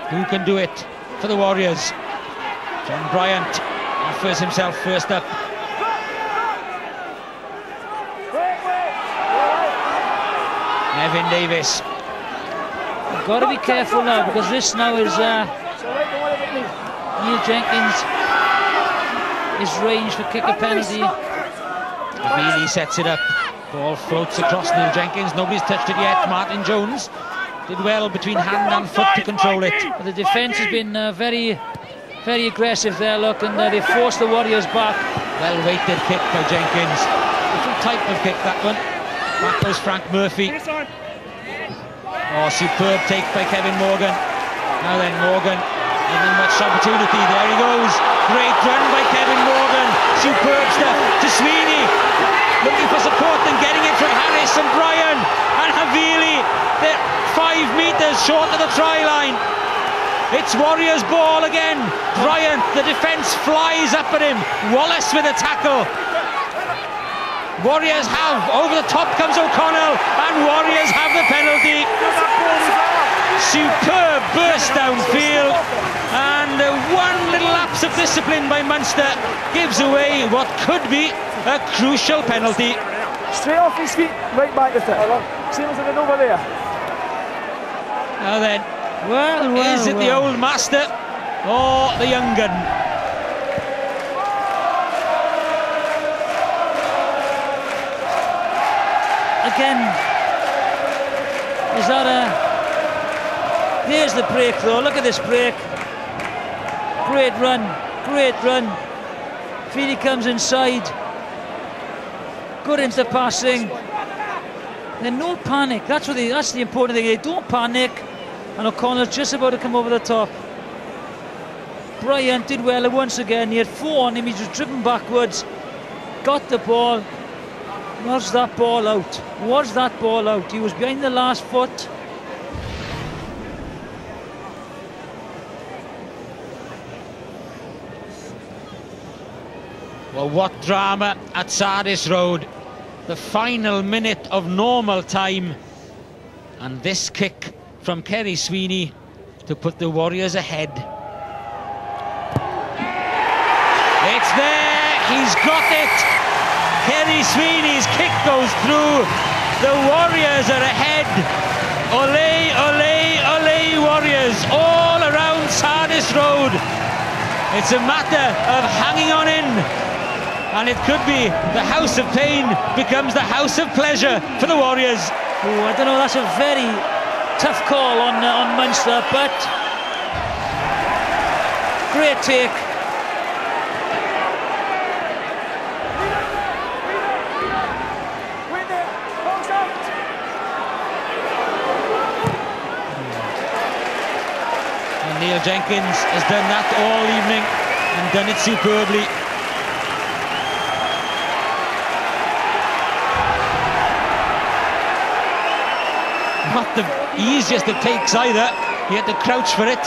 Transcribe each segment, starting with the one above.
Who can do it for the Warriors? John Bryant offers himself first up. Nevin Davis. You've got to be careful now, because this now is Neil Jenkins is range for kick a penalty. Havili sets it up. Ball floats across Neil Jenkins. Nobody's touched it yet. Martin Jones did well between hand and foot to control it. But the defence has been very aggressive there, look, and they forced the Warriors back. Well weighted kick by Jenkins. Different type of kick, that one. Back goes Frank Murphy. Oh, superb take by Kevin Morgan. Now then, Morgan, given much opportunity. There he goes. Great run by Kevin Morgan. Superb stuff to Sweeney. Looking for support and getting it from Harris and Bryan. And Havili, they're 5 metres short of the try line. It's Warriors' ball again. Bryan, the defence flies up at him. Wallace with a tackle. Warriors have, over the top comes O'Connell, and Warriors have the penalty. Superb burst downfield, and one little lapse of discipline by Munster gives away what could be a crucial penalty. Straight off his feet, right back at it. Same as it over there. Now then, is it the old master or the young gun? Again, is that there's the break though, look at this break. Great run, great run. Feely comes inside. Good into passing. Then no panic, that's the important thing. They don't panic, and O'Connell's just about to come over the top. Bryant did well once again. He had 4 on him, he was driven backwards, got the ball. Was that ball out? Was that ball out? He was behind the last foot. Well, what drama at Sardis Road. The final minute of normal time. And this kick from Kerry Sweeney to put the Warriors ahead. It's there, he's got it. Kerry Sweeney's kick goes through. The Warriors are ahead. Ole, ole, ole, Warriors all around Sardis Road. It's a matter of hanging on in, and it could be the house of pain becomes the house of pleasure for the Warriors. Oh, I don't know, that's a very tough call on Munster, but great take. Neil Jenkins has done that all evening and done it superbly. Not the easiest of takes either. He had to crouch for it.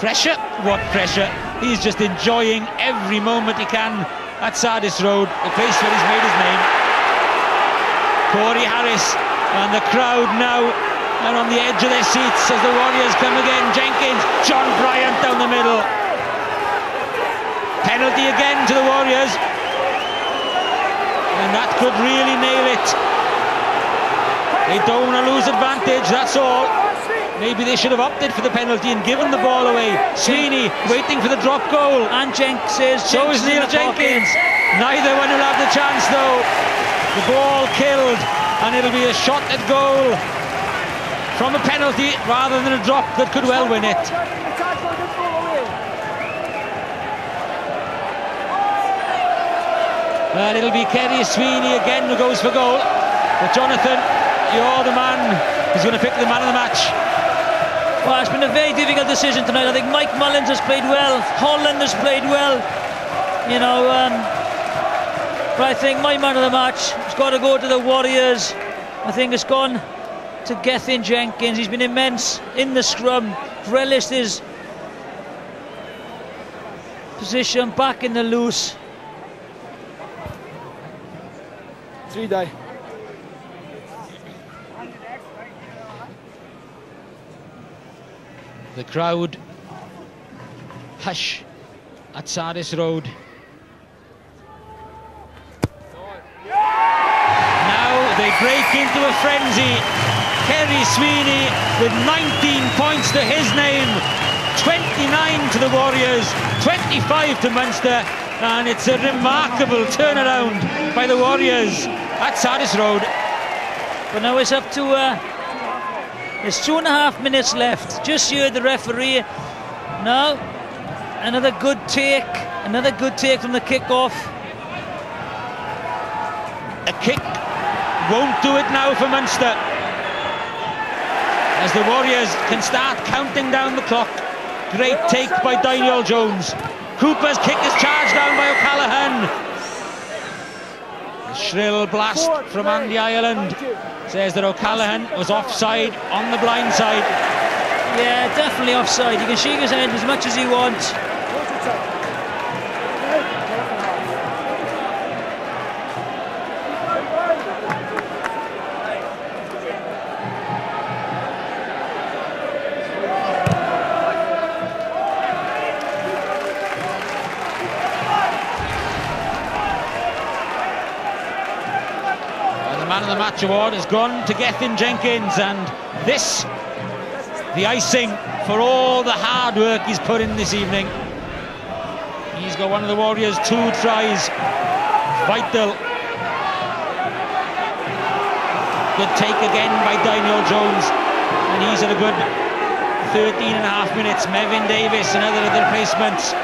Pressure? What pressure? He's just enjoying every moment he can at Sardis Road, the place where he's made his name. Corey Harris and the crowd now are on the edge of their seats as the Warriors come again. Jenkins, John Bryant down the middle. Penalty again to the Warriors. And that could really nail it. They don't want to lose advantage, that's all. Maybe they should have opted for the penalty and given the ball away. Sweeney waiting for the drop goal. And Jenkins. So is Neil Jenkins. Neither one will have the chance though. The ball killed, and it'll be a shot at goal from a penalty rather than a drop that could well win it. And it'll be Kerry Sweeney again who goes for goal. But Jonathan, you're the man who's going to pick the man of the match. Well, it's been a very difficult decision tonight. I think Mike Mullins has played well, Holland has played well, you know, but I think my man of the match has got to go to the Warriors. I think it's gone to Gethin Jenkins. He's been immense in the scrum, relished his position back in the loose. 3 die. The crowd hush at Sardis Road. Now they break into a frenzy. Kerry Sweeney with 19 points to his name, 29 to the Warriors, 25 to Munster, and it's a remarkable turnaround by the Warriors at Sardis Road. But now it's up to there's 2.5 minutes left. Just heard the referee. Now another good take from the kick-off. A kick won't do it now for Munster, as the Warriors can start counting down the clock. Great take by Daniel Jones. Cooper's kick is charged down by O'Callaghan. A shrill blast from Andy Ireland says that O'Callaghan was offside on the blind side. Yeah, definitely offside. He can shake his head as much as he wants. Man of the match award has gone to Gethin Jenkins, and this, the icing for all the hard work he's put in this evening. He's got one of the Warriors' 2 tries. Vital. Good take again by Daniel Jones, and he's had a good 13.5 minutes. Mevin Davis, another of the replacements.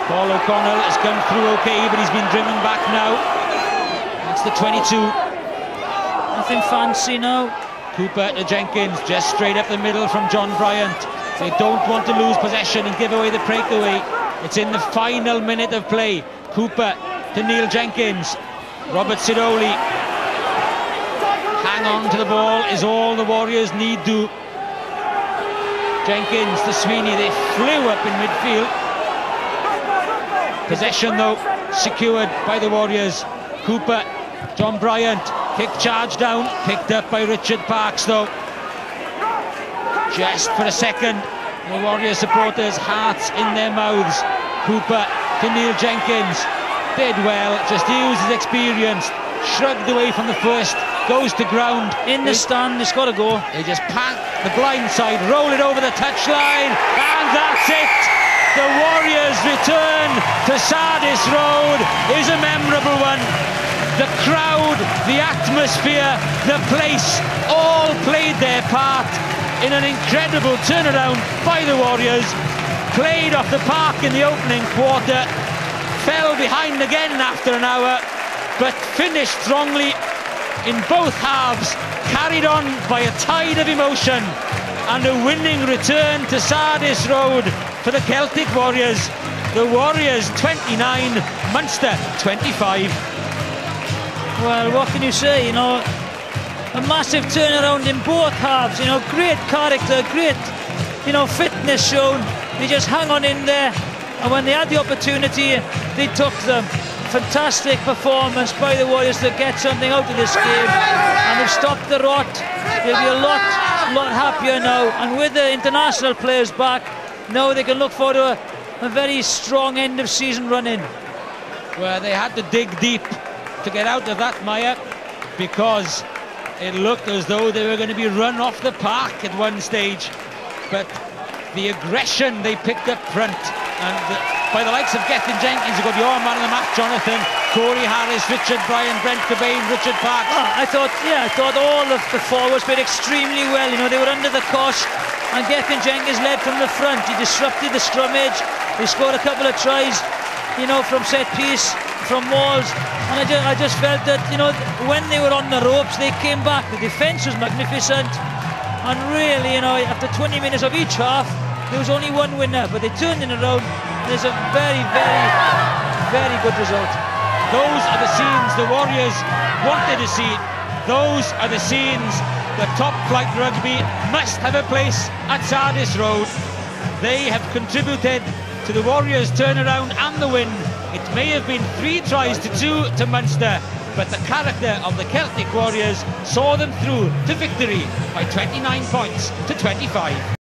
Paul O'Connell has come through okay, but he's been driven back now. That's the 22. Nothing fancy now. Cooper to Jenkins, just straight up the middle from John Bryant. They don't want to lose possession and give away the breakaway. It's in the final minute of play. Cooper to Neil Jenkins. Robert Sidoli. Hang on to the ball is all the Warriors need to. Jenkins to Sweeney. They flew up in midfield. Possession though secured by the Warriors. Cooper, John Bryant, kick charge down, picked up by Richard Parks though. Just for a second, the Warrior supporters' hearts in their mouths. Cooper to Neil Jenkins, did well, just used his experience, shrugged away from the first, goes to ground. In the stand, it's got to go. They just pat the blind side, roll it over the touchline, and that's it! The Warriors' return to Sardis Road is a memorable one. The crowd, the atmosphere, the place, all played their part in an incredible turnaround by the Warriors. Played off the park in the opening quarter, fell behind again after an hour, but finished strongly in both halves, carried on by a tide of emotion, and a winning return to Sardis Road for the Celtic Warriors. The Warriors 29, Munster 25. Well, what can you say? You know, a massive turnaround in both halves. You know, great character, great, you know, fitness shown. They just hung on in there, and when they had the opportunity, they took them. Fantastic performance by the Warriors to get something out of this game, and they've stopped the rot. They'll be a lot happier now, and with the international players back, now they can look forward to a very strong end of season run-in. Well, they had to dig deep to get out of that mire, because it looked as though they were going to be run off the park at one stage. But the aggression they picked up front, and by the likes of Gethin Jenkins, you've got your man of the match, Jonathan, Corey Harris, Richard Bryan, Brent Cobain, Richard Parks. I thought all of the forwards played extremely well. You know, they were under the cosh, and Gethin Jenkins led from the front. He disrupted the scrummage. He scored a couple of tries, you know, from set piece, from mauls, and I just felt that, you know, when they were on the ropes, they came back. The defence was magnificent, and really, you know, after 20 minutes of each half, there was only one winner, but they turned it around. There's a very, very, very good result. Those are the scenes the Warriors wanted to see. Those are the scenes that top flight rugby must have a place at Sardis Road. They have contributed to the Warriors' turnaround and the win. It may have been 3 tries to 2 to Munster, but the character of the Celtic Warriors saw them through to victory by 29 points to 25.